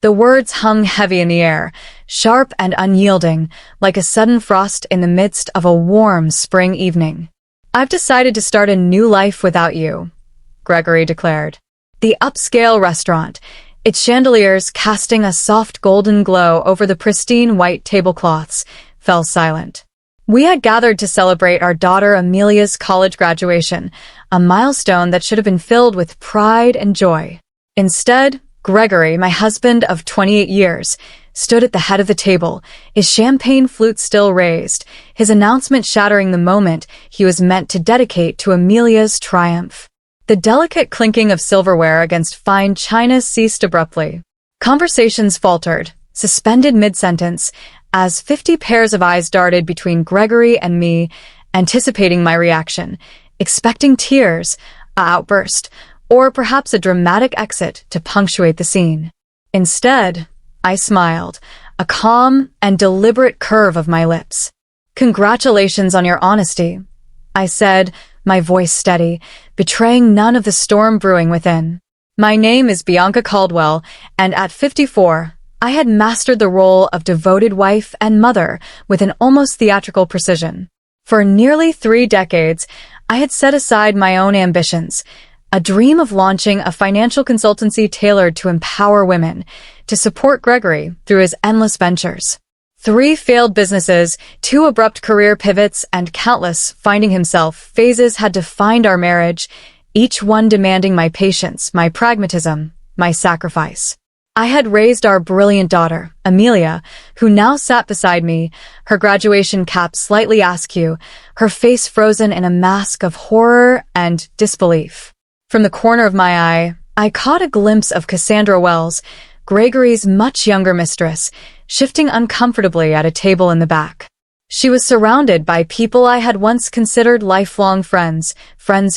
The words hung heavy in the air, sharp and unyielding, like a sudden frost in the midst of a warm spring evening. "I've decided to start a new life without you," Gregory declared. The upscale restaurant, its chandeliers casting a soft golden glow over the pristine white tablecloths, fell silent. We had gathered to celebrate our daughter Amelia's college graduation, a milestone that should have been filled with pride and joy. Instead, Gregory, my husband of 28 years, stood at the head of the table, his champagne flute still raised, his announcement shattering the moment he was meant to dedicate to Amelia's triumph. The delicate clinking of silverware against fine china ceased abruptly. Conversations faltered, suspended mid-sentence, as 50 pairs of eyes darted between Gregory and me, anticipating my reaction, expecting tears, an outburst, or perhaps a dramatic exit to punctuate the scene. Instead, I smiled, a calm and deliberate curve of my lips. "Congratulations on your honesty," I said, my voice steady, betraying none of the storm brewing within. "My name is Bianca Caldwell, and at 54, I had mastered the role of devoted wife and mother with an almost theatrical precision. For nearly 3 decades, I had set aside my own ambitions, a dream of launching a financial consultancy tailored to empower women, to support Gregory through his endless ventures. 3 failed businesses, 2 abrupt career pivots, and countless finding himself phases had defined our marriage, each one demanding my patience, my pragmatism, my sacrifice. I had raised our brilliant daughter, Amelia, who now sat beside me, her graduation cap slightly askew, her face frozen in a mask of horror and disbelief. From the corner of my eye, I caught a glimpse of Cassandra Wells, Gregory's much younger mistress, shifting uncomfortably at a table in the back. She was surrounded by people I had once considered lifelong friends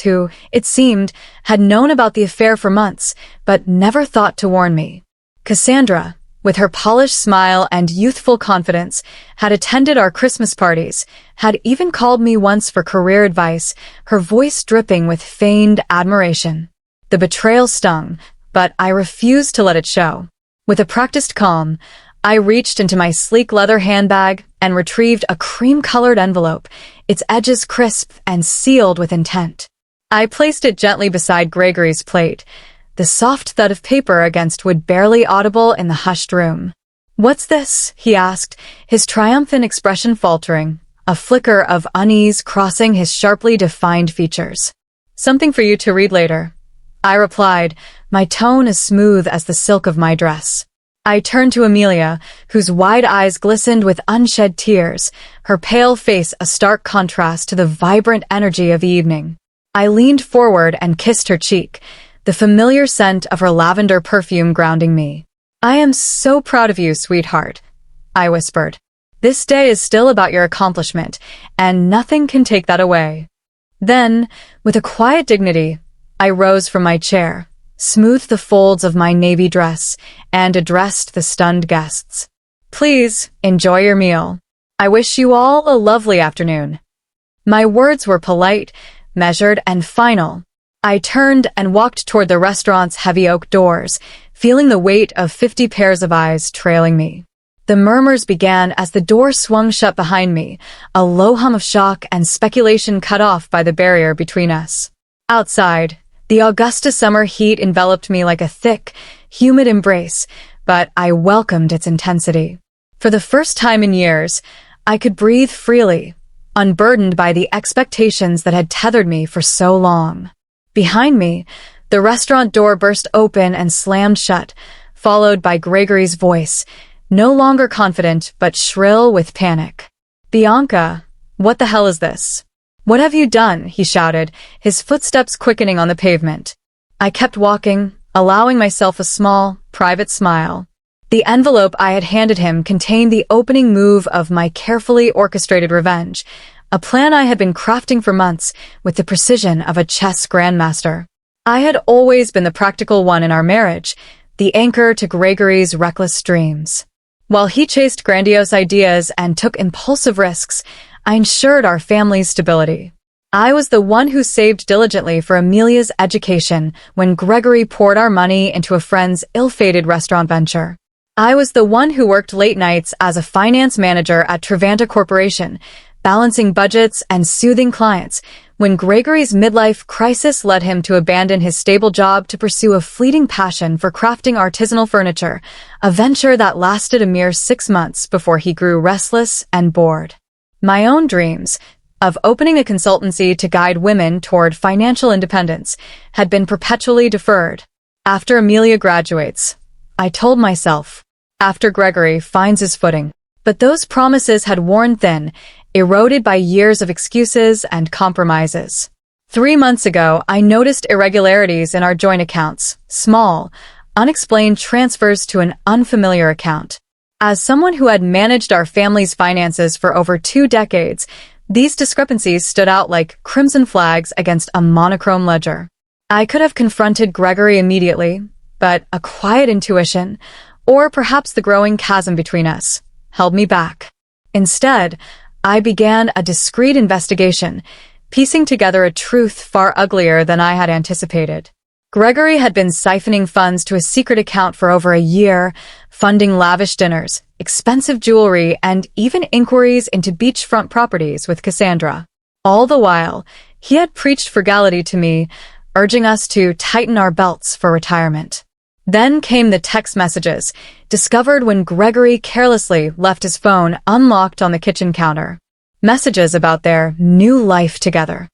who, it seemed, had known about the affair for months, but never thought to warn me. Cassandra, with her polished smile and youthful confidence, had attended our Christmas parties, had even called me once for career advice, her voice dripping with feigned admiration. The betrayal stung, but I refused to let it show. With a practiced calm, I reached into my sleek leather handbag and retrieved a cream-colored envelope, its edges crisp and sealed with intent. I placed it gently beside Gregory's plate, the soft thud of paper against wood barely audible in the hushed room. "What's this?" he asked, his triumphant expression faltering, a flicker of unease crossing his sharply defined features. "Something for you to read later," I replied, my tone as smooth as the silk of my dress. I turned to Amelia, whose wide eyes glistened with unshed tears, her pale face a stark contrast to the vibrant energy of the evening. I leaned forward and kissed her cheek, the familiar scent of her lavender perfume grounding me. "I am so proud of you, sweetheart," I whispered. "This day is still about your accomplishment, and nothing can take that away." Then, with a quiet dignity, I rose from my chair, smoothed the folds of my navy dress, and addressed the stunned guests. "Please, enjoy your meal. I wish you all a lovely afternoon." My words were polite, measured, and final. I turned and walked toward the restaurant's heavy oak doors, feeling the weight of 50 pairs of eyes trailing me. The murmurs began as the door swung shut behind me, a low hum of shock and speculation cut off by the barrier between us. Outside, the Augusta summer heat enveloped me like a thick, humid embrace, but I welcomed its intensity. For the first time in years, I could breathe freely, unburdened by the expectations that had tethered me for so long. Behind me, the restaurant door burst open and slammed shut, followed by Gregory's voice, no longer confident but shrill with panic. "Bianca, what the hell is this? What have you done?" he shouted, his footsteps quickening on the pavement. I kept walking, allowing myself a small, private smile. The envelope I had handed him contained the opening move of my carefully orchestrated revenge, a plan I had been crafting for months with the precision of a chess grandmaster. I had always been the practical one in our marriage, the anchor to Gregory's reckless dreams. While he chased grandiose ideas and took impulsive risks, I ensured our family's stability. I was the one who saved diligently for Amelia's education when Gregory poured our money into a friend's ill-fated restaurant venture. I was the one who worked late nights as a finance manager at Trevanta Corporation, balancing budgets and soothing clients, when Gregory's midlife crisis led him to abandon his stable job to pursue a fleeting passion for crafting artisanal furniture, a venture that lasted a mere 6 months before he grew restless and bored. My own dreams of opening a consultancy to guide women toward financial independence had been perpetually deferred. After Amelia graduates, I told myself, after Gregory finds his footing. But those promises had worn thin, eroded by years of excuses and compromises. 3 months ago, I noticed irregularities in our joint accounts, small, unexplained transfers to an unfamiliar account. As someone who had managed our family's finances for over 2 decades, these discrepancies stood out like crimson flags against a monochrome ledger. I could have confronted Gregory immediately, but a quiet intuition, or perhaps the growing chasm between us, held me back. Instead, I began a discreet investigation, piecing together a truth far uglier than I had anticipated. Gregory had been siphoning funds to a secret account for over a year, funding lavish dinners, expensive jewelry, and even inquiries into beachfront properties with Cassandra. All the while, he had preached frugality to me, urging us to tighten our belts for retirement. Then came the text messages, discovered when Gregory carelessly left his phone unlocked on the kitchen counter. Messages about their new life together.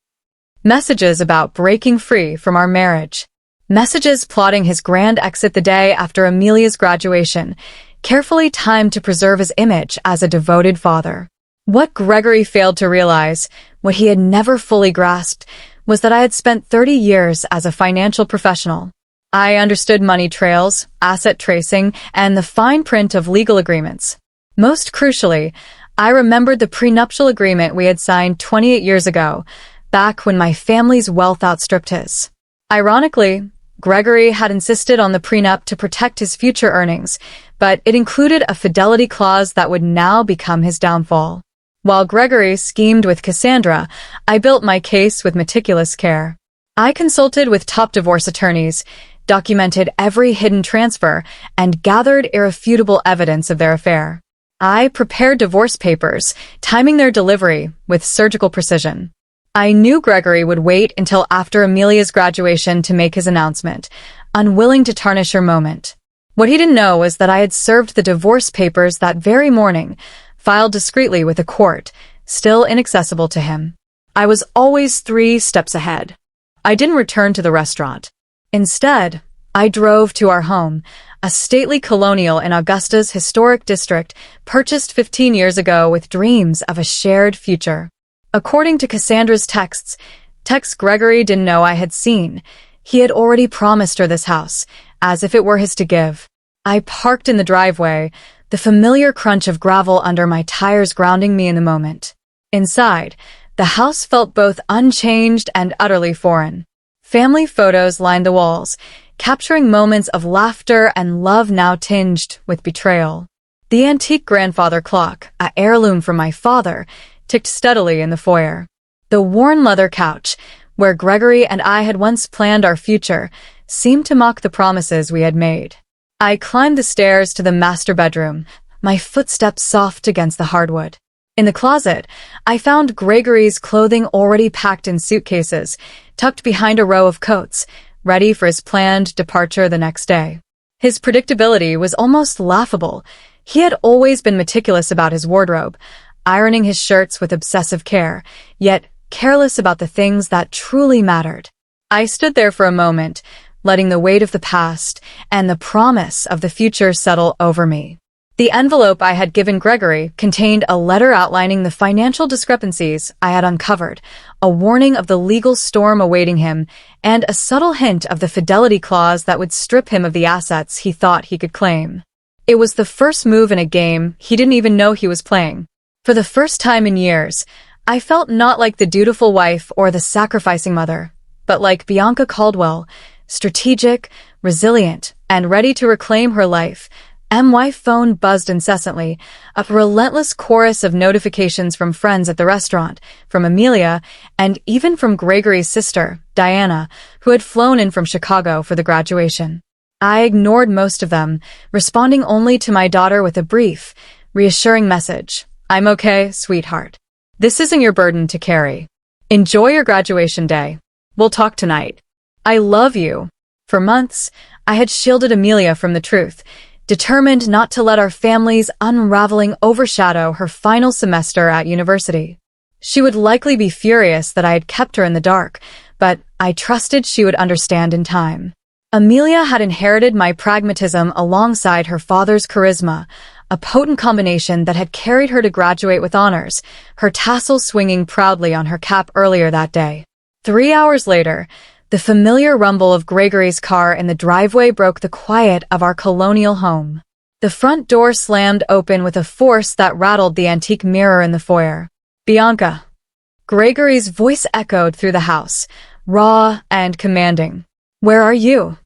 Messages about breaking free from our marriage. Messages plotting his grand exit the day after Amelia's graduation, carefully timed to preserve his image as a devoted father. What Gregory failed to realize, what he had never fully grasped, was that I had spent 30 years as a financial professional. I understood money trails, asset tracing, and the fine print of legal agreements. Most crucially, I remembered the prenuptial agreement we had signed 28 years ago, back when my family's wealth outstripped his. Ironically, Gregory had insisted on the prenup to protect his future earnings, but it included a fidelity clause that would now become his downfall. While Gregory schemed with Cassandra, I built my case with meticulous care. I consulted with top divorce attorneys, documented every hidden transfer, and gathered irrefutable evidence of their affair. I prepared divorce papers, timing their delivery with surgical precision. I knew Gregory would wait until after Amelia's graduation to make his announcement, unwilling to tarnish her moment. What he didn't know was that I had served the divorce papers that very morning, filed discreetly with the court, still inaccessible to him. I was always 3 steps ahead. I didn't return to the restaurant. Instead, I drove to our home, a stately colonial in Augusta's historic district, purchased 15 years ago with dreams of a shared future. According to Cassandra's texts Gregory didn't know I had seen, he had already promised her this house, as if it were his to give. I parked in the driveway, the familiar crunch of gravel under my tires grounding me in the moment. Inside, the house felt both unchanged and utterly foreign. Family photos lined the walls, capturing moments of laughter and love now tinged with betrayal. The antique grandfather clock, an heirloom from my father, ticked steadily in the foyer. The worn leather couch, where Gregory and I had once planned our future, seemed to mock the promises we had made. I climbed the stairs to the master bedroom, my footsteps soft against the hardwood. In the closet, I found Gregory's clothing already packed in suitcases, tucked behind a row of coats, ready for his planned departure the next day. His predictability was almost laughable. He had always been meticulous about his wardrobe, ironing his shirts with obsessive care, yet careless about the things that truly mattered. I stood there for a moment, letting the weight of the past and the promise of the future settle over me. The envelope I had given Gregory contained a letter outlining the financial discrepancies I had uncovered, a warning of the legal storm awaiting him, and a subtle hint of the fidelity clause that would strip him of the assets he thought he could claim. It was the first move in a game he didn't even know he was playing. For the first time in years, I felt not like the dutiful wife or the sacrificing mother, but like Bianca Caldwell, strategic, resilient, and ready to reclaim her life. My phone buzzed incessantly, a relentless chorus of notifications from friends at the restaurant, from Amelia, and even from Gregory's sister, Diana, who had flown in from Chicago for the graduation. I ignored most of them, responding only to my daughter with a brief, reassuring message. I'm okay, sweetheart. This isn't your burden to carry. Enjoy your graduation day. We'll talk tonight. I love you. For months, I had shielded Amelia from the truth, determined not to let our family's unraveling overshadow her final semester at university. She would likely be furious that I had kept her in the dark, but I trusted she would understand in time. Amelia had inherited my pragmatism alongside her father's charisma, a potent combination that had carried her to graduate with honors, her tassel swinging proudly on her cap earlier that day. 3 hours later, the familiar rumble of Gregory's car in the driveway broke the quiet of our colonial home. The front door slammed open with a force that rattled the antique mirror in the foyer. Bianca. Gregory's voice echoed through the house, raw and commanding. Where are you?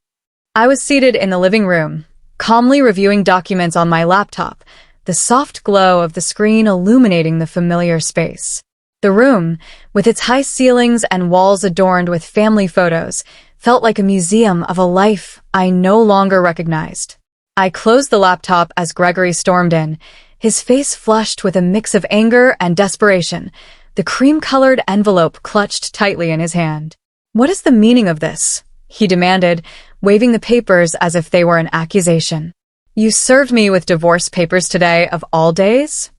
I was seated in the living room, calmly reviewing documents on my laptop, the soft glow of the screen illuminating the familiar space. The room, with its high ceilings and walls adorned with family photos, felt like a museum of a life I no longer recognized. I closed the laptop as Gregory stormed in, his face flushed with a mix of anger and desperation, the cream-colored envelope clutched tightly in his hand. What is the meaning of this? He demanded, waving the papers as if they were an accusation. You served me with divorce papers today of all days?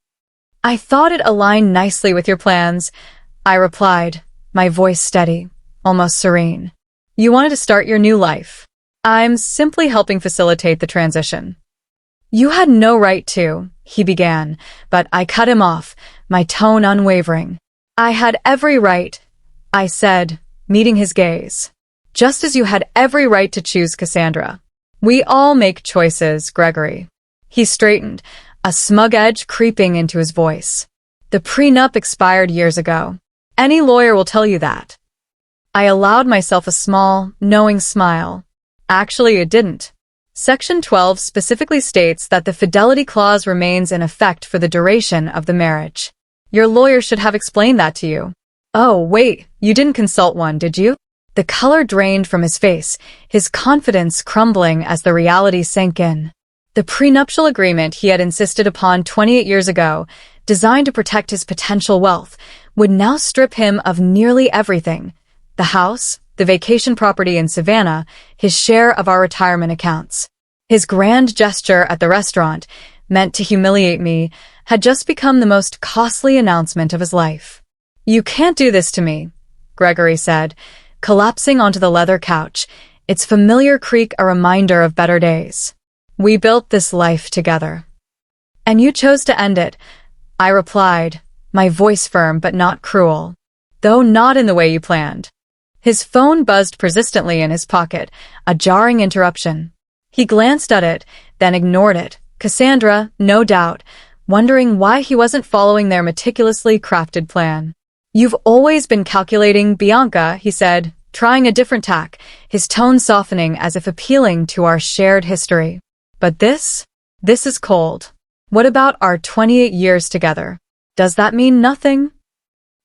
I thought it aligned nicely with your plans, I replied, my voice steady, almost serene. You wanted to start your new life. I'm simply helping facilitate the transition. You had no right to, he began, but I cut him off, my tone unwavering. I had every right, I said, meeting his gaze. Just as you had every right to choose Cassandra. We all make choices, Gregory. He straightened, a smug edge creeping into his voice. The prenup expired years ago. Any lawyer will tell you that. I allowed myself a small, knowing smile. Actually, it didn't. Section 12 specifically states that the fidelity clause remains in effect for the duration of the marriage. Your lawyer should have explained that to you. Oh, wait, you didn't consult one, did you? The color drained from his face, his confidence crumbling as the reality sank in. The prenuptial agreement he had insisted upon 28 years ago, designed to protect his potential wealth, would now strip him of nearly everything. The house, the vacation property in Savannah, his share of our retirement accounts. His grand gesture at the restaurant, meant to humiliate me, had just become the most costly announcement of his life. You can't do this to me, Gregory said, collapsing onto the leather couch, its familiar creak a reminder of better days. We built this life together. And you chose to end it, I replied, my voice firm but not cruel. Though not in the way you planned. His phone buzzed persistently in his pocket, a jarring interruption. He glanced at it, then ignored it. Cassandra, no doubt, wondering why he wasn't following their meticulously crafted plan. You've always been calculating, Bianca, he said, trying a different tack, his tone softening as if appealing to our shared history. But this is cold. What about our 28 years together? Does that mean nothing?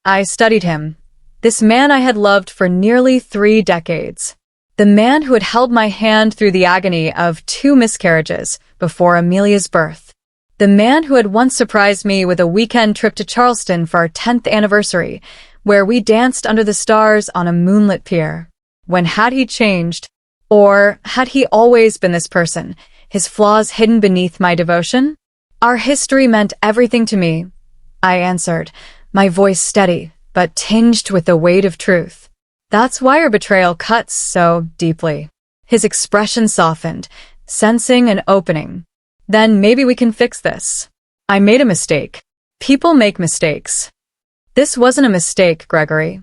I studied him. This man I had loved for nearly 3 decades. The man who had held my hand through the agony of 2 miscarriages before Amelia's birth. The man who had once surprised me with a weekend trip to Charleston for our 10th anniversary, where we danced under the stars on a moonlit pier. When had he changed? Or had he always been this person, his flaws hidden beneath my devotion? Our history meant everything to me, I answered, my voice steady, but tinged with the weight of truth. That's why our betrayal cuts so deeply. His expression softened, sensing an opening. Then maybe we can fix this. I made a mistake. People make mistakes. This wasn't a mistake, Gregory,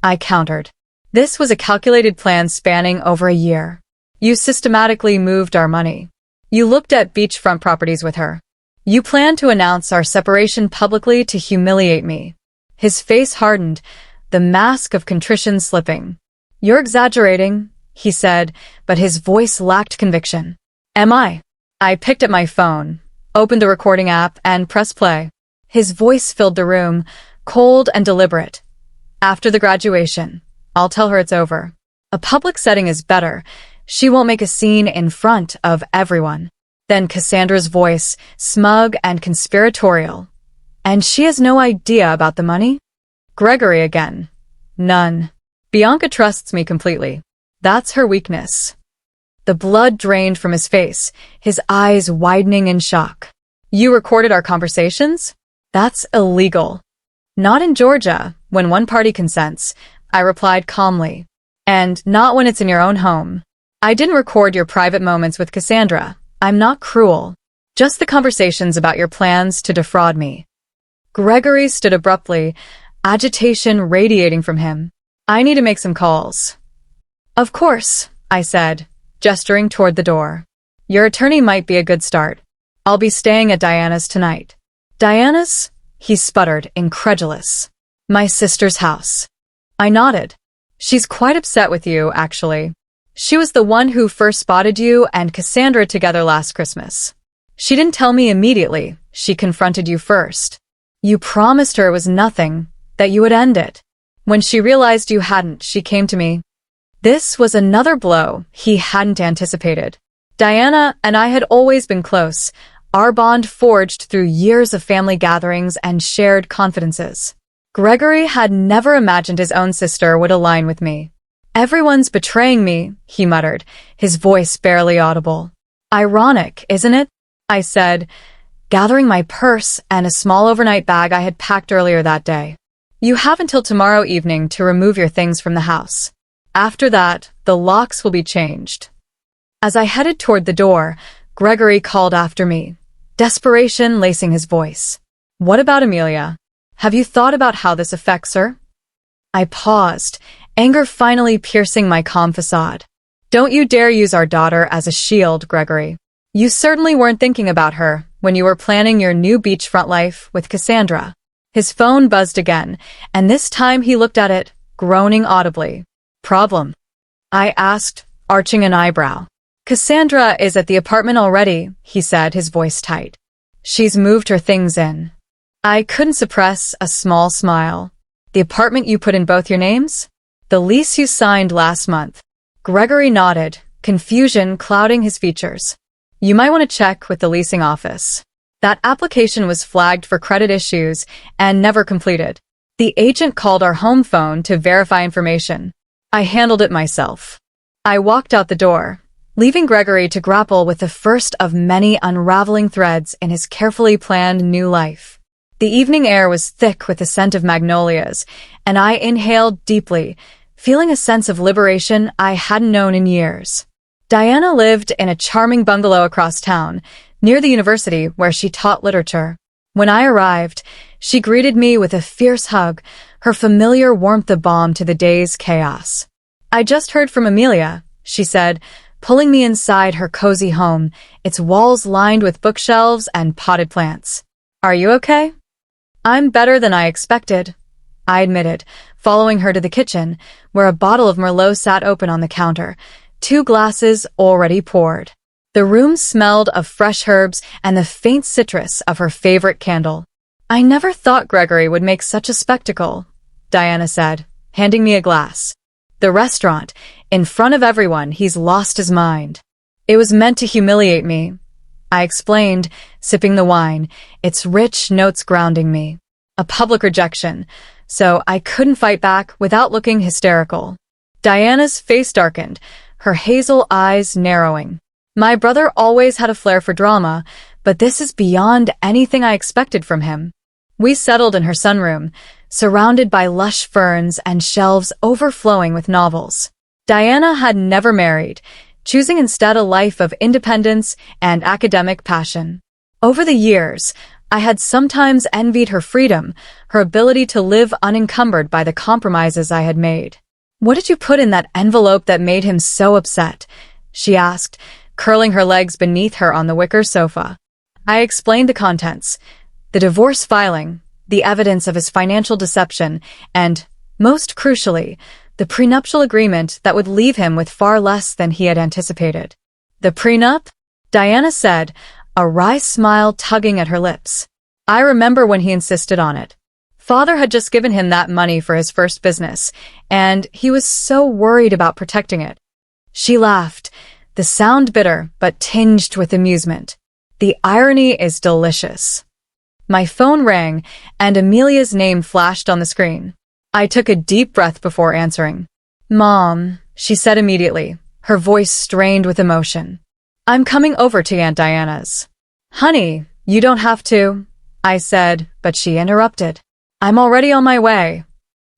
I countered. This was a calculated plan spanning over a year. You systematically moved our money. You looked at beachfront properties with her. You planned to announce our separation publicly to humiliate me. His face hardened, the mask of contrition slipping. You're exaggerating, he said, but his voice lacked conviction. Am I? I picked up my phone, opened the recording app, and pressed play. His voice filled the room, cold and deliberate. After the graduation, I'll tell her it's over. A public setting is better. She won't make a scene in front of everyone. Then Cassandra's voice, smug and conspiratorial. And she has no idea about the money? Gregory again. None. Bianca trusts me completely. That's her weakness. The blood drained from his face, his eyes widening in shock. You recorded our conversations? That's illegal. Not in Georgia, when one party consents, I replied calmly. And not when it's in your own home. I didn't record your private moments with Cassandra. I'm not cruel. Just the conversations about your plans to defraud me. Gregory stood abruptly, agitation radiating from him. I need to make some calls. Of course, I said, gesturing toward the door. Your attorney might be a good start. I'll be staying at Diana's tonight. Diana's? He sputtered, incredulous. My sister's house. I nodded. She's quite upset with you, actually. She was the one who first spotted you and Cassandra together last Christmas. She didn't tell me immediately. She confronted you first. You promised her it was nothing, that you would end it. When she realized you hadn't, she came to me. This was another blow he hadn't anticipated. Diana and I had always been close, our bond forged through years of family gatherings and shared confidences. Gregory had never imagined his own sister would align with me. Everyone's betraying me, he muttered, his voice barely audible. Ironic, isn't it? I said, gathering my purse and a small overnight bag I had packed earlier that day. You have until tomorrow evening to remove your things from the house. After that, the locks will be changed. As I headed toward the door, Gregory called after me, desperation lacing his voice. What about Amelia? Have you thought about how this affects her? I paused, anger finally piercing my calm facade. Don't you dare use our daughter as a shield, Gregory. You certainly weren't thinking about her when you were planning your new beachfront life with Cassandra. His phone buzzed again, and this time he looked at it, groaning audibly. Problem? I asked, arching an eyebrow. Cassandra is at the apartment already, he said, his voice tight. She's moved her things in. I couldn't suppress a small smile. The apartment you put in both your names? The lease you signed last month. Gregory nodded, confusion clouding his features. You might want to check with the leasing office. That application was flagged for credit issues and never completed. The agent called our home phone to verify information. I handled it myself. I walked out the door, leaving Gregory to grapple with the first of many unraveling threads in his carefully planned new life. The evening air was thick with the scent of magnolias, and I inhaled deeply, feeling a sense of liberation I hadn't known in years. Diana lived in a charming bungalow across town, near the university where she taught literature. When I arrived, she greeted me with a fierce hug, her familiar warmth a balm to the day's chaos. I just heard from Amelia, she said, pulling me inside her cozy home, its walls lined with bookshelves and potted plants. Are you okay? I'm better than I expected, I admitted, following her to the kitchen, where a bottle of Merlot sat open on the counter, 2 glasses already poured. The room smelled of fresh herbs and the faint citrus of her favorite candle. I never thought Gregory would make such a spectacle, Diana said, handing me a glass. The restaurant, in front of everyone, he's lost his mind. It was meant to humiliate me, I explained, sipping the wine, its rich notes grounding me. A public rejection, so I couldn't fight back without looking hysterical. Diana's face darkened, her hazel eyes narrowing. My brother always had a flair for drama, but this is beyond anything I expected from him. We settled in her sunroom, surrounded by lush ferns and shelves overflowing with novels. Diana had never married, choosing instead a life of independence and academic passion. Over the years, I had sometimes envied her freedom, her ability to live unencumbered by the compromises I had made. What did you put in that envelope that made him so upset? She asked, curling her legs beneath her on the wicker sofa. I explained the contents, the divorce filing, the evidence of his financial deception, and, most crucially, the prenuptial agreement that would leave him with far less than he had anticipated. The prenup? Diana said, a wry smile tugging at her lips. I remember when he insisted on it. Father had just given him that money for his first business, and he was so worried about protecting it. She laughed, the sound bitter but tinged with amusement. The irony is delicious. My phone rang, and Amelia's name flashed on the screen. I took a deep breath before answering. "Mom," she said immediately, her voice strained with emotion. "I'm coming over to Aunt Diana's." "Honey, you don't have to," I said, but she interrupted. "I'm already on my way."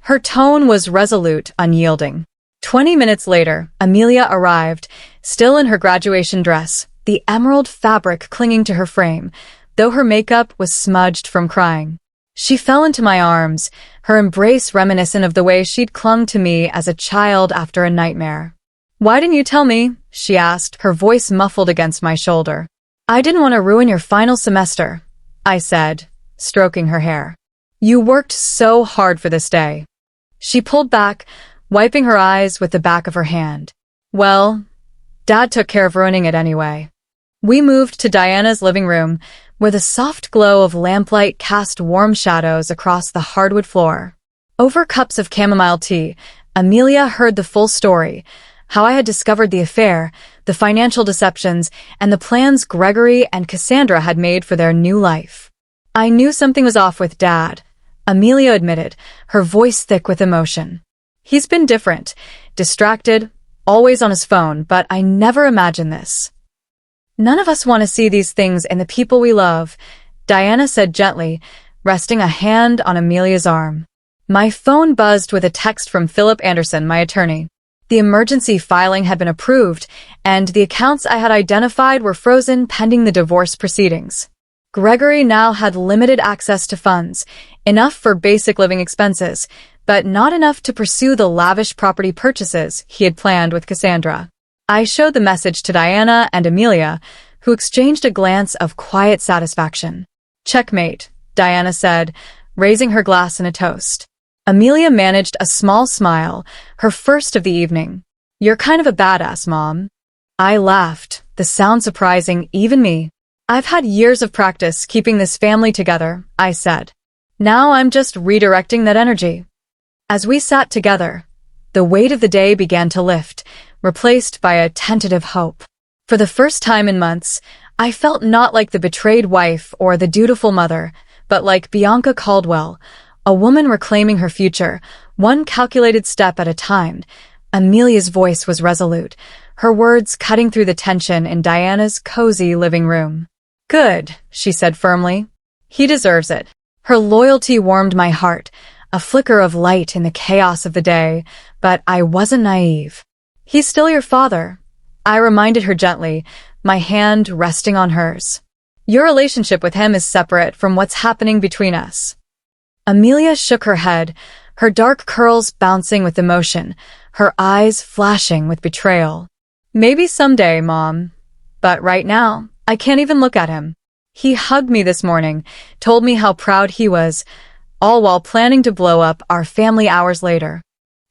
Her tone was resolute, unyielding. 20 minutes later, Amelia arrived, still in her graduation dress, the emerald fabric clinging to her frame, though her makeup was smudged from crying. She fell into my arms, her embrace reminiscent of the way she'd clung to me as a child after a nightmare. "Why didn't you tell me?" she asked, her voice muffled against my shoulder. "I didn't want to ruin your final semester," I said, stroking her hair. "You worked so hard for this day." She pulled back, wiping her eyes with the back of her hand. "Well, Dad took care of ruining it anyway." We moved to Diana's living room, where the soft glow of lamplight cast warm shadows across the hardwood floor. Over cups of chamomile tea, Amelia heard the full story, how I had discovered the affair, the financial deceptions, and the plans Gregory and Cassandra had made for their new life. "I knew something was off with Dad," Amelia admitted, her voice thick with emotion. "He's been different, distracted, always on his phone, but I never imagined this." "None of us want to see these things in the people we love," Diana said gently, resting a hand on Amelia's arm. My phone buzzed with a text from Philip Anderson, my attorney. The emergency filing had been approved, and the accounts I had identified were frozen pending the divorce proceedings. Gregory now had limited access to funds, enough for basic living expenses, but not enough to pursue the lavish property purchases he had planned with Cassandra. I showed the message to Diana and Amelia, who exchanged a glance of quiet satisfaction. "Checkmate," Diana said, raising her glass in a toast. Amelia managed a small smile, her first of the evening. "You're kind of a badass, Mom." I laughed, the sound surprising even me. "I've had years of practice keeping this family together," I said. "Now I'm just redirecting that energy." As we sat together, the weight of the day began to lift, replaced by a tentative hope. For the first time in months, I felt not like the betrayed wife or the dutiful mother, but like Bianca Caldwell, a woman reclaiming her future, one calculated step at a time. Amelia's voice was resolute, her words cutting through the tension in Diana's cozy living room. "Good," she said firmly. "He deserves it." Her loyalty warmed my heart, a flicker of light in the chaos of the day, but I wasn't naive. "He's still your father," I reminded her gently, my hand resting on hers. "Your relationship with him is separate from what's happening between us." Amelia shook her head, her dark curls bouncing with emotion, her eyes flashing with betrayal. "Maybe someday, Mom. But right now, I can't even look at him. He hugged me this morning, told me how proud he was, all while planning to blow up our family hours later."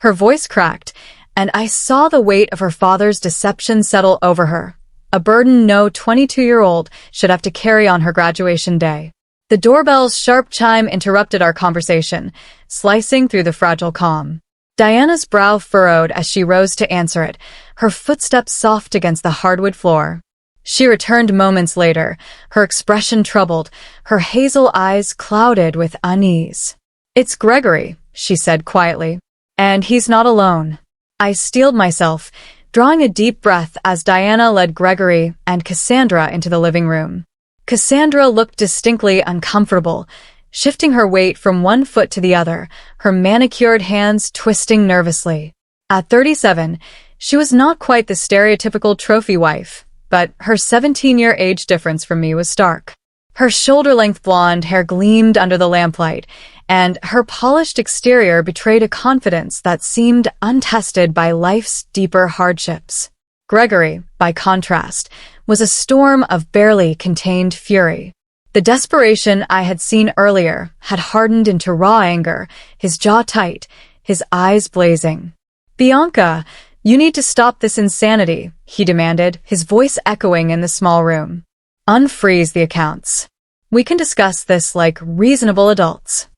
Her voice cracked, and I saw the weight of her father's deception settle over her, a burden no 22-year-old should have to carry on her graduation day. The doorbell's sharp chime interrupted our conversation, slicing through the fragile calm. Diana's brow furrowed as she rose to answer it, her footsteps soft against the hardwood floor. She returned moments later, her expression troubled, her hazel eyes clouded with unease. "It's Gregory," she said quietly. "And he's not alone." I steeled myself, drawing a deep breath as Diana led Gregory and Cassandra into the living room. Cassandra looked distinctly uncomfortable, shifting her weight from one foot to the other, her manicured hands twisting nervously. At 37, she was not quite the stereotypical trophy wife, but her 17-year age difference from me was stark. Her shoulder-length blonde hair gleamed under the lamplight, and her polished exterior betrayed a confidence that seemed untested by life's deeper hardships. Gregory, by contrast, was a storm of barely contained fury. The desperation I had seen earlier had hardened into raw anger, his jaw tight, his eyes blazing. "Bianca, you need to stop this insanity," he demanded, his voice echoing in the small room. "Unfreeze the accounts. We can discuss this like reasonable adults."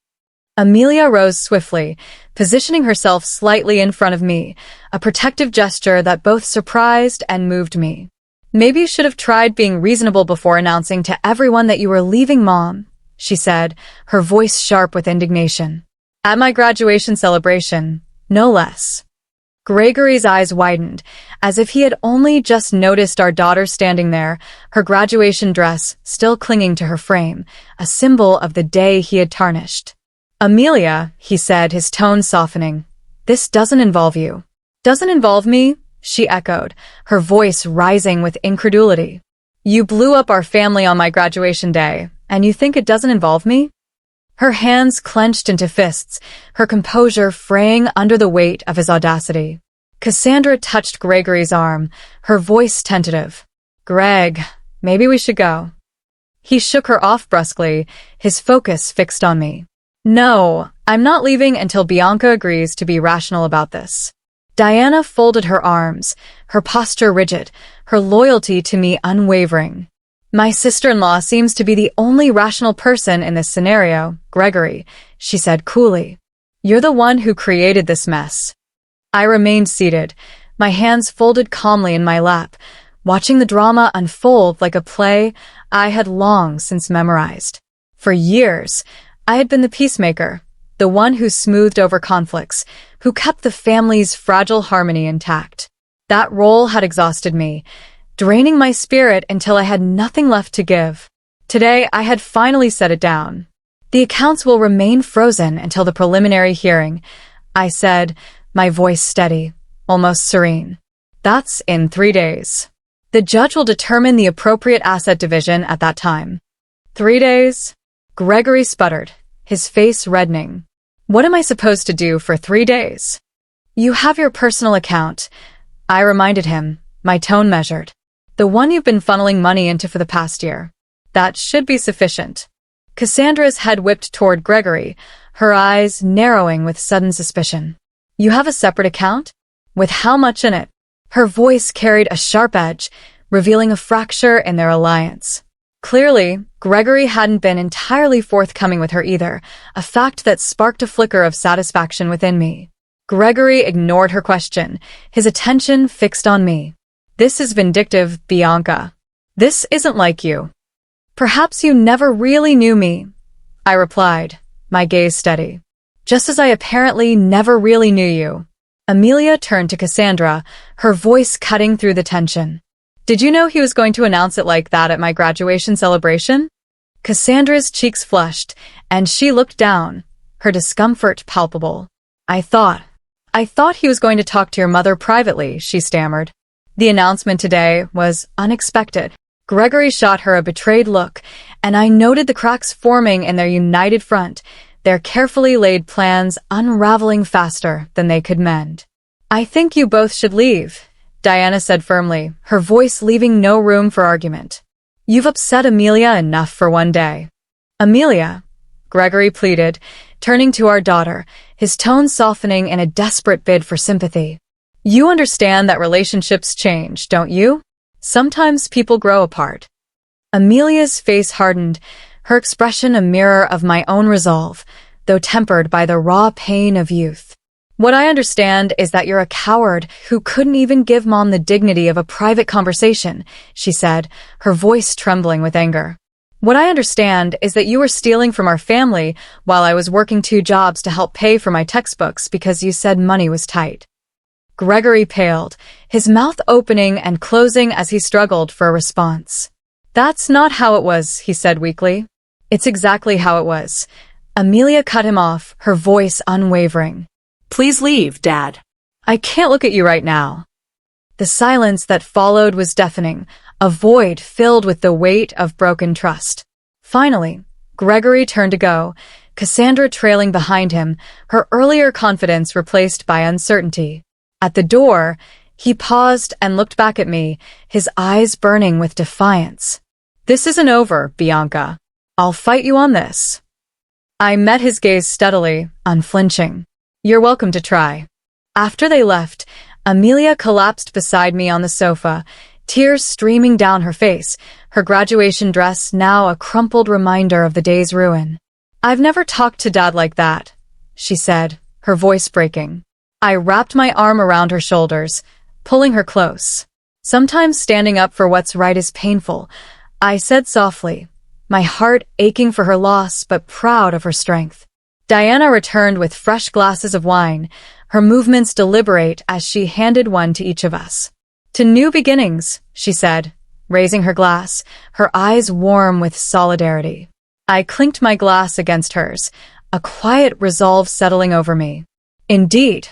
Amelia rose swiftly, positioning herself slightly in front of me, a protective gesture that both surprised and moved me. Maybe you should have tried being reasonable before announcing to everyone that you were leaving, Mom, she said, her voice sharp with indignation. At my graduation celebration, no less. Gregory's eyes widened, as if he had only just noticed our daughter standing there, her graduation dress still clinging to her frame, a symbol of the day he had tarnished. Amelia, he said, his tone softening, this doesn't involve you. Doesn't involve me? She echoed, her voice rising with incredulity. You blew up our family on my graduation day, and you think it doesn't involve me? Her hands clenched into fists, her composure fraying under the weight of his audacity. Cassandra touched Gregory's arm, her voice tentative. Greg, maybe we should go. He shook her off brusquely, his focus fixed on me. No, I'm not leaving until Bianca agrees to be rational about this. Diana folded her arms, her posture rigid, her loyalty to me unwavering. My sister-in-law seems to be the only rational person in this scenario, Gregory, she said coolly. You're the one who created this mess. I remained seated, my hands folded calmly in my lap, watching the drama unfold like a play I had long since memorized. For years, I had been the peacemaker, the one who smoothed over conflicts, who kept the family's fragile harmony intact. That role had exhausted me, draining my spirit until I had nothing left to give. Today, I had finally set it down. The accounts will remain frozen until the preliminary hearing, I said, my voice steady, almost serene. That's in 3 days. The judge will determine the appropriate asset division at that time. 3 days? Gregory sputtered, his face reddening. What am I supposed to do for 3 days? You have your personal account, I reminded him, my tone measured. The one you've been funneling money into for the past year. That should be sufficient. Cassandra's head whipped toward Gregory, her eyes narrowing with sudden suspicion. You have a separate account? With how much in it? Her voice carried a sharp edge, revealing a fracture in their alliance. Clearly, Gregory hadn't been entirely forthcoming with her either, a fact that sparked a flicker of satisfaction within me. Gregory ignored her question, his attention fixed on me. This is vindictive, Bianca. This isn't like you. Perhaps you never really knew me, I replied, my gaze steady. Just as I apparently never really knew you. Amelia turned to Cassandra, her voice cutting through the tension. Did you know he was going to announce it like that at my graduation celebration? Cassandra's cheeks flushed, and she looked down, her discomfort palpable. I thought he was going to talk to your mother privately, she stammered. The announcement today was unexpected. Gregory shot her a betrayed look, and I noted the cracks forming in their united front, their carefully laid plans unraveling faster than they could mend. I think you both should leave, Diana said firmly, her voice leaving no room for argument. You've upset Amelia enough for one day. Amelia, Gregory pleaded, turning to our daughter, his tone softening in a desperate bid for sympathy. You understand that relationships change, don't you? Sometimes people grow apart. Amelia's face hardened, her expression a mirror of my own resolve, though tempered by the raw pain of youth. What I understand is that you're a coward who couldn't even give Mom the dignity of a private conversation, she said, her voice trembling with anger. What I understand is that you were stealing from our family while I was working 2 jobs to help pay for my textbooks because you said money was tight. Gregory paled, his mouth opening and closing as he struggled for a response. That's not how it was, he said weakly. It's exactly how it was. Amelia cut him off, her voice unwavering. Please leave, Dad. I can't look at you right now. The silence that followed was deafening, a void filled with the weight of broken trust. Finally, Gregory turned to go, Cassandra trailing behind him, her earlier confidence replaced by uncertainty. At the door, he paused and looked back at me, his eyes burning with defiance. This isn't over, Bianca. I'll fight you on this. I met his gaze steadily, unflinching. You're welcome to try. After they left, Amelia collapsed beside me on the sofa, tears streaming down her face, her graduation dress now a crumpled reminder of the day's ruin. "I've never talked to Dad like that," she said, her voice breaking. I wrapped my arm around her shoulders, pulling her close. "Sometimes standing up for what's right is painful," I said softly, my heart aching for her loss but proud of her strength. Diana returned with fresh glasses of wine, her movements deliberate as she handed one to each of us. "To new beginnings," she said, raising her glass, her eyes warm with solidarity. I clinked my glass against hers, a quiet resolve settling over me. Indeed,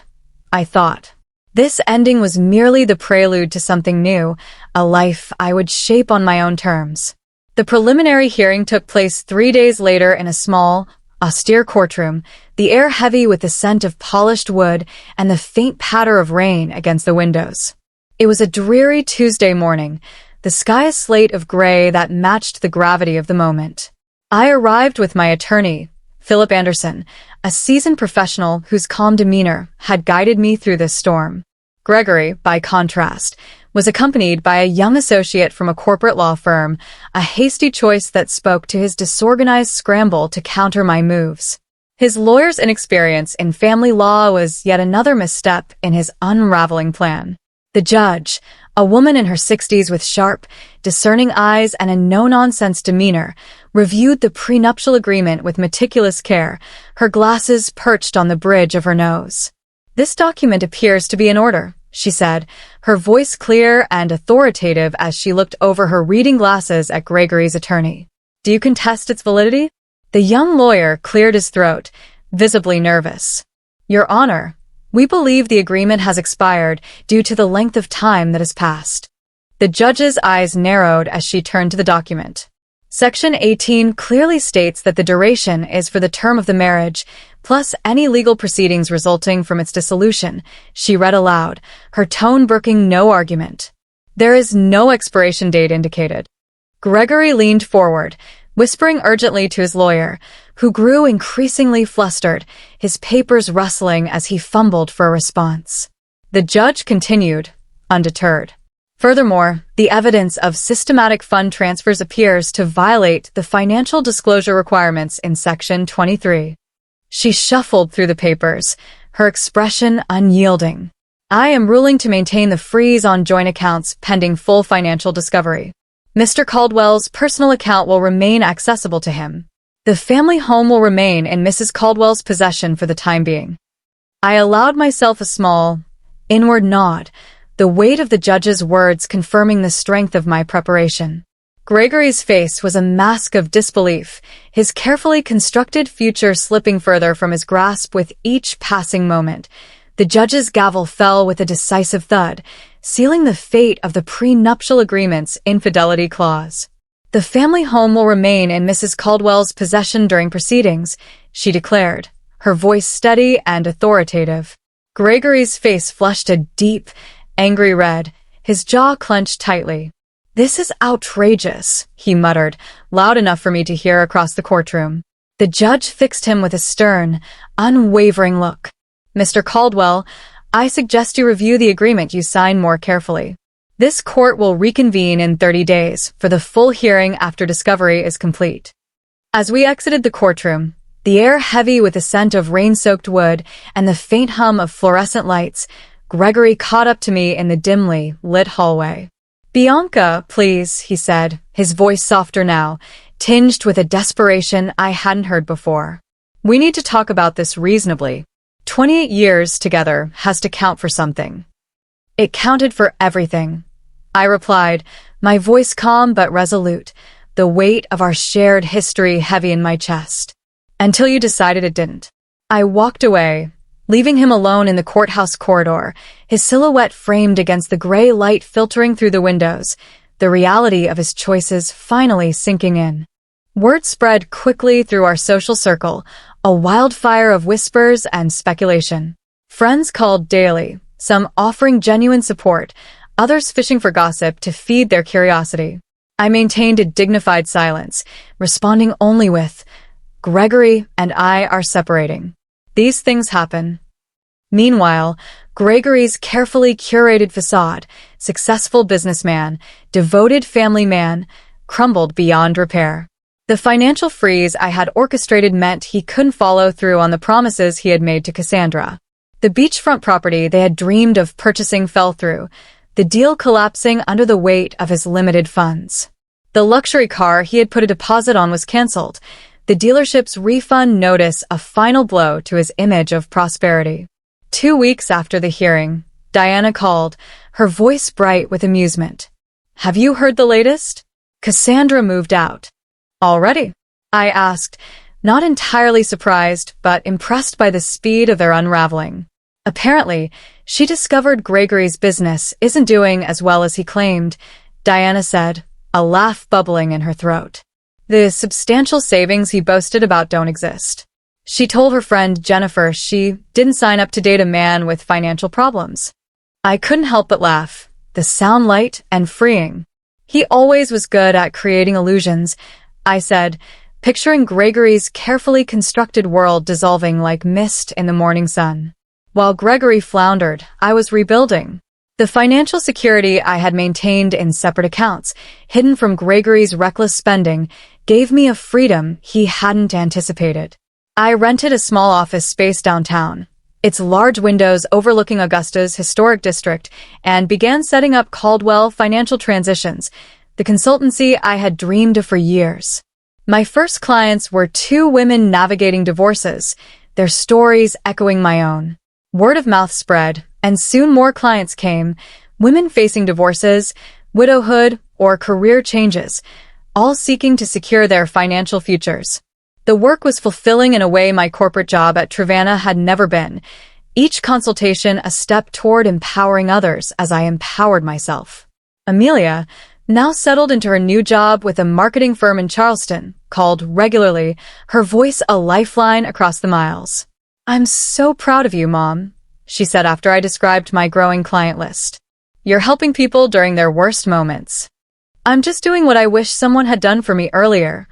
I thought. This ending was merely the prelude to something new, a life I would shape on my own terms. The preliminary hearing took place 3 days later in a small, austere courtroom, the air heavy with the scent of polished wood and the faint patter of rain against the windows. It was a dreary Tuesday morning, the sky a slate of gray that matched the gravity of the moment. I arrived with my attorney, Philip Anderson, a seasoned professional whose calm demeanor had guided me through this storm. Gregory, by contrast, was accompanied by a young associate from a corporate law firm, a hasty choice that spoke to his disorganized scramble to counter my moves. His lawyer's inexperience in family law was yet another misstep in his unraveling plan. The judge, a woman in her 60s with sharp, discerning eyes and a no-nonsense demeanor, reviewed the prenuptial agreement with meticulous care, her glasses perched on the bridge of her nose. "This document appears to be in order," she said, her voice clear and authoritative as she looked over her reading glasses at Gregory's attorney. "Do you contest its validity?" The young lawyer cleared his throat, visibly nervous. "Your Honor, we believe the agreement has expired due to the length of time that has passed." The judge's eyes narrowed as she turned to the document. Section 18 clearly states that the duration is for the term of the marriage, plus any legal proceedings resulting from its dissolution, she read aloud, her tone brooking no argument. "There is no expiration date indicated." Gregory leaned forward, whispering urgently to his lawyer, who grew increasingly flustered, his papers rustling as he fumbled for a response. The judge continued, undeterred. "Furthermore, the evidence of systematic fund transfers appears to violate the financial disclosure requirements in Section 23. She shuffled through the papers, her expression unyielding. "I am ruling to maintain the freeze on joint accounts pending full financial discovery. Mr. Caldwell's personal account will remain accessible to him. The family home will remain in Mrs. Caldwell's possession for the time being." I allowed myself a small, inward nod, the weight of the judge's words confirming the strength of my preparation. Gregory's face was a mask of disbelief, his carefully constructed future slipping further from his grasp with each passing moment. The judge's gavel fell with a decisive thud, sealing the fate of the prenuptial agreement's infidelity clause. "The family home will remain in Mrs. Caldwell's possession during proceedings," she declared, her voice steady and authoritative. Gregory's face flushed a deep, angry red, his jaw clenched tightly. "This is outrageous," he muttered, loud enough for me to hear across the courtroom. The judge fixed him with a stern, unwavering look. "Mr. Caldwell, I suggest you review the agreement you signed more carefully. This court will reconvene in 30 days for the full hearing after discovery is complete." As we exited the courtroom, the air heavy with the scent of rain-soaked wood and the faint hum of fluorescent lights, Gregory caught up to me in the dimly lit hallway. "Bianca, please," he said, his voice softer now, tinged with a desperation I hadn't heard before. "We need to talk about this reasonably. 28 years together has to count for something." "It counted for everything," I replied, my voice calm but resolute, the weight of our shared history heavy in my chest. "Until you decided it didn't." I walked away, leaving him alone in the courthouse corridor, his silhouette framed against the gray light filtering through the windows, the reality of his choices finally sinking in. Word spread quickly through our social circle, a wildfire of whispers and speculation. Friends called daily, some offering genuine support, others fishing for gossip to feed their curiosity. I maintained a dignified silence, responding only with, "Gregory and I are separating. These things happen." Meanwhile, Gregory's carefully curated facade, successful businessman, devoted family man, crumbled beyond repair. The financial freeze I had orchestrated meant he couldn't follow through on the promises he had made to Cassandra. The beachfront property they had dreamed of purchasing fell through, the deal collapsing under the weight of his limited funds. The luxury car he had put a deposit on was cancelled, the dealership's refund notice a final blow to his image of prosperity. 2 weeks after the hearing, Diana called, her voice bright with amusement. "Have you heard the latest? Cassandra moved out." "Already?" I asked, not entirely surprised, but impressed by the speed of their unraveling. "Apparently, she discovered Gregory's business isn't doing as well as he claimed," Diana said, a laugh bubbling in her throat. "The substantial savings he boasted about don't exist. She told her friend Jennifer she didn't sign up to date a man with financial problems." I couldn't help but laugh, the sound light and freeing. "He always was good at creating illusions," I said, picturing Gregory's carefully constructed world dissolving like mist in the morning sun. While Gregory floundered, I was rebuilding. The financial security I had maintained in separate accounts, hidden from Gregory's reckless spending, gave me a freedom he hadn't anticipated. I rented a small office space downtown, its large windows overlooking Augusta's historic district, and began setting up Caldwell Financial Transitions, the consultancy I had dreamed of for years. My first clients were 2 women navigating divorces, their stories echoing my own. Word of mouth spread, and soon more clients came, women facing divorces, widowhood, or career changes, all seeking to secure their financial futures. The work was fulfilling in a way my corporate job at Trevana had never been, each consultation a step toward empowering others as I empowered myself. Amelia, now settled into her new job with a marketing firm in Charleston, called regularly, her voice a lifeline across the miles. "I'm so proud of you, Mom," she said after I described my growing client list. "You're helping people during their worst moments." "I'm just doing what I wish someone had done for me earlier,"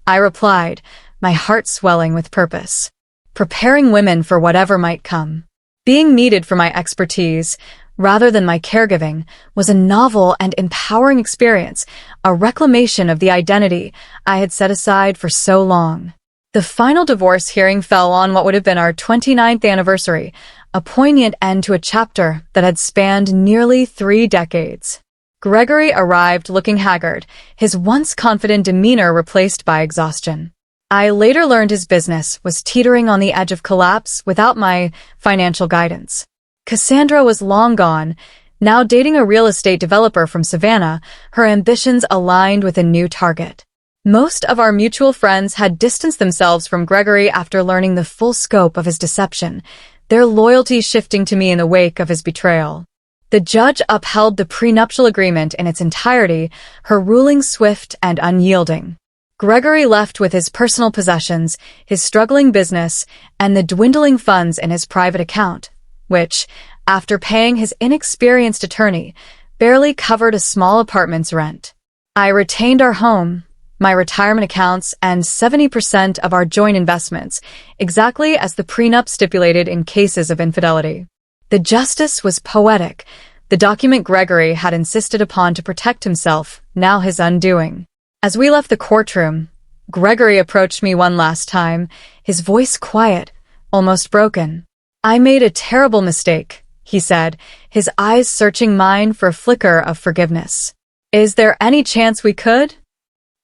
I replied, my heart swelling with purpose. Preparing women for whatever might come. Being needed for my expertise, rather than my caregiving, was a novel and empowering experience, a reclamation of the identity I had set aside for so long. The final divorce hearing fell on what would have been our 29th anniversary, a poignant end to a chapter that had spanned nearly 3 decades. Gregory arrived looking haggard, his once confident demeanor replaced by exhaustion. I later learned his business was teetering on the edge of collapse without my financial guidance. Cassandra was long gone, now dating a real estate developer from Savannah, her ambitions aligned with a new target. Most of our mutual friends had distanced themselves from Gregory after learning the full scope of his deception, their loyalty shifting to me in the wake of his betrayal. The judge upheld the prenuptial agreement in its entirety, her ruling swift and unyielding. Gregory left with his personal possessions, his struggling business, and the dwindling funds in his private account, which, after paying his inexperienced attorney, barely covered a small apartment's rent. I retained our home, my retirement accounts, and 70% of our joint investments, exactly as the prenup stipulated in cases of infidelity. The justice was poetic, the document Gregory had insisted upon to protect himself, now his undoing. As we left the courtroom, Gregory approached me one last time, his voice quiet, almost broken. "I made a terrible mistake," he said, his eyes searching mine for a flicker of forgiveness. "Is there any chance we could?"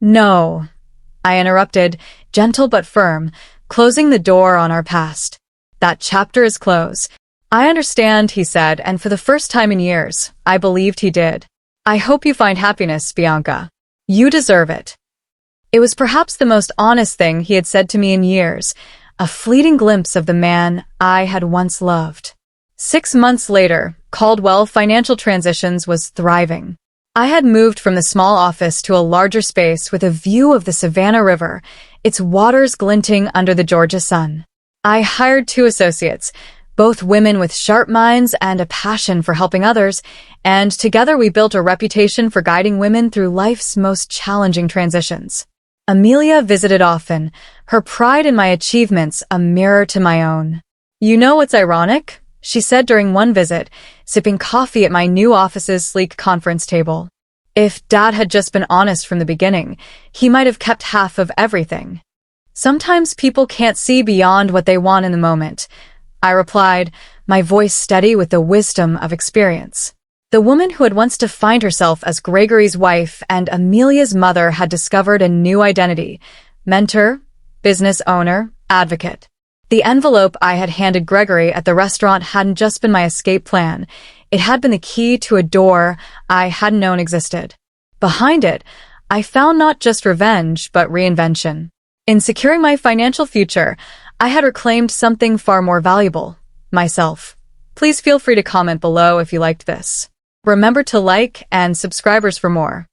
"No," I interrupted, gentle but firm, closing the door on our past. "That chapter is closed." "I understand," he said, and for the first time in years, I believed he did. "I hope you find happiness, Bianca. You deserve it." It was perhaps the most honest thing he had said to me in years, a fleeting glimpse of the man I had once loved. 6 months later, Caldwell Financial Transitions was thriving. I had moved from the small office to a larger space with a view of the Savannah River, its waters glinting under the Georgia sun. I hired 2 associates, both women with sharp minds and a passion for helping others, and together we built a reputation for guiding women through life's most challenging transitions. Amelia visited often, her pride in my achievements a mirror to my own. "You know what's ironic?" she said during one visit, sipping coffee at my new office's sleek conference table. If Dad had just been honest from the beginning, he might have kept half of everything. Sometimes people can't see beyond what they want in the moment, I replied, my voice steady with the wisdom of experience. The woman who had once defined herself as Gregory's wife and Amelia's mother had discovered a new identity: mentor, business owner, advocate. The envelope I had handed Gregory at the restaurant hadn't just been my escape plan. It had been the key to a door I hadn't known existed. Behind it, I found not just revenge, but reinvention. In securing my financial future, I had reclaimed something far more valuable: myself. Please feel free to comment below if you liked this. Remember to like and subscribe for more.